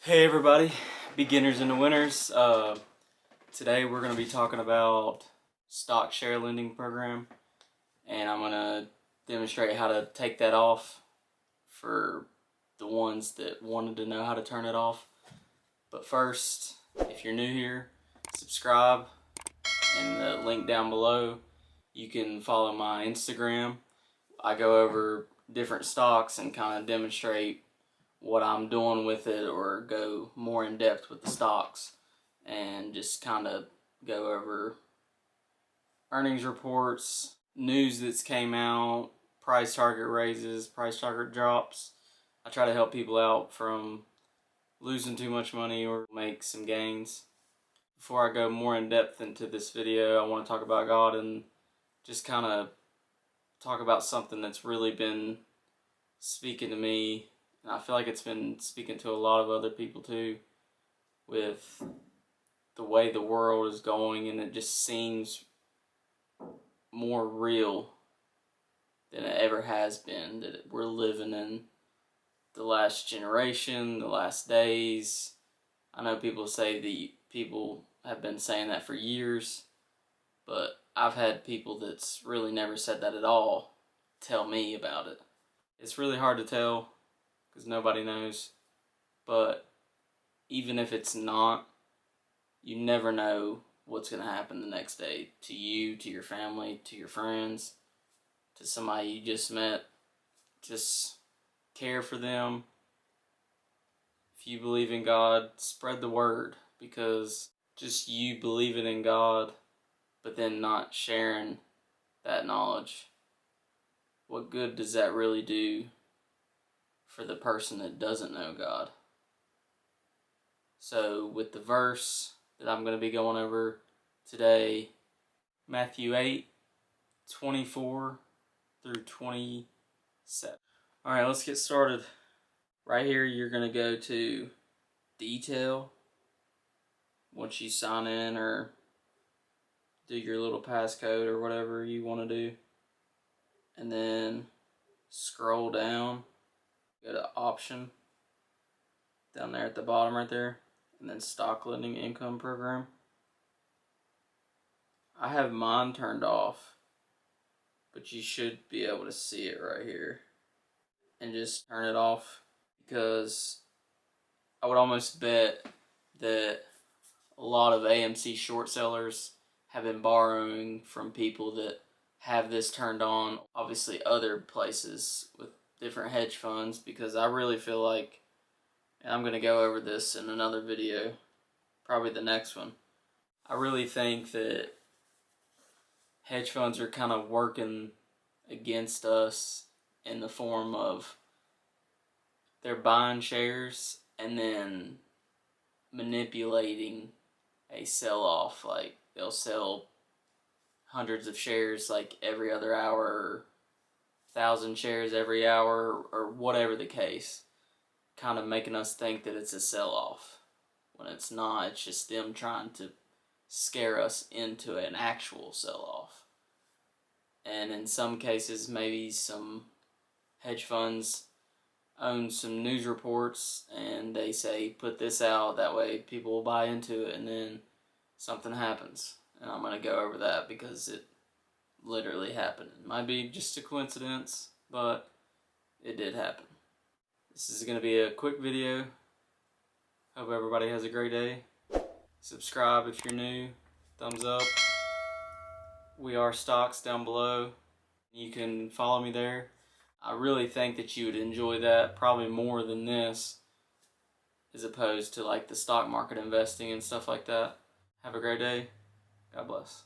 Hey everybody, beginners and winners. Today we're going to be talking about stock share lending program, and I'm going to demonstrate how to take that off for the ones that wanted to know how to turn it off. But first, if you're new here, subscribe, and the link down below. You can follow my Instagram. I go over different stocks and kind of demonstrate what I'm doing with it, or go more in depth with the stocks and just kind of go over earnings reports, news that's came out, price target raises, price target drops. I try to help people out from losing too much money or make some gains. Before I go more in depth into this video, I want to talk about God and just kind of talk about something that's really been speaking to me. And I feel like it's been speaking to a lot of other people too, with the way the world is going, and it just seems more real than it ever has been, that we're living in the last generation, the last days. I know people say people have been saying that for years, but I've had people that's really never said that at all tell me about it. It's really hard to tell, because nobody knows, but even if it's not, you never know what's going to happen the next day to you, to your family, to your friends, to somebody you just met. Just care for them. If you believe in God, spread the word, because just you believing in God but then not sharing that knowledge, what good does that really do for the person that doesn't know God? So with the verse that I'm going to be going over today, Matthew 8:24 through 27. Alright, let's get started. Right here you're going to go to detail once you sign in or do your little passcode or whatever you want to do. And then scroll down. Go to option down there at the bottom right there, and then stock lending income program. I have mine turned off, but you should be able to see it right here. And just turn it off, because I would almost bet that a lot of AMC short sellers have been borrowing from people that have this turned on. Obviously other places with different hedge funds, because I really feel like, and I'm going to go over this in another video, probably the next one, I really think that hedge funds are kind of working against us in the form of they're buying shares and then manipulating a sell-off. Like, they'll sell hundreds of shares like every other hour, or 1,000 shares every hour, or whatever the case, kind of making us think that it's a sell-off when it's not. It's just them trying to scare us into an actual sell-off. And in some cases, maybe some hedge funds own some news reports and they say put this out, that way people will buy into it, and then something happens. And I'm going to go over that because it literally happened. It might be just a coincidence, but it did happen. This is going to be a quick video. Hope everybody has a great day. Subscribe if you're new. Thumbs up. We are stocks down below. You can follow me there. I really think that you would enjoy that probably more than this, as opposed to like the stock market investing and stuff like that. Have a great day. God bless.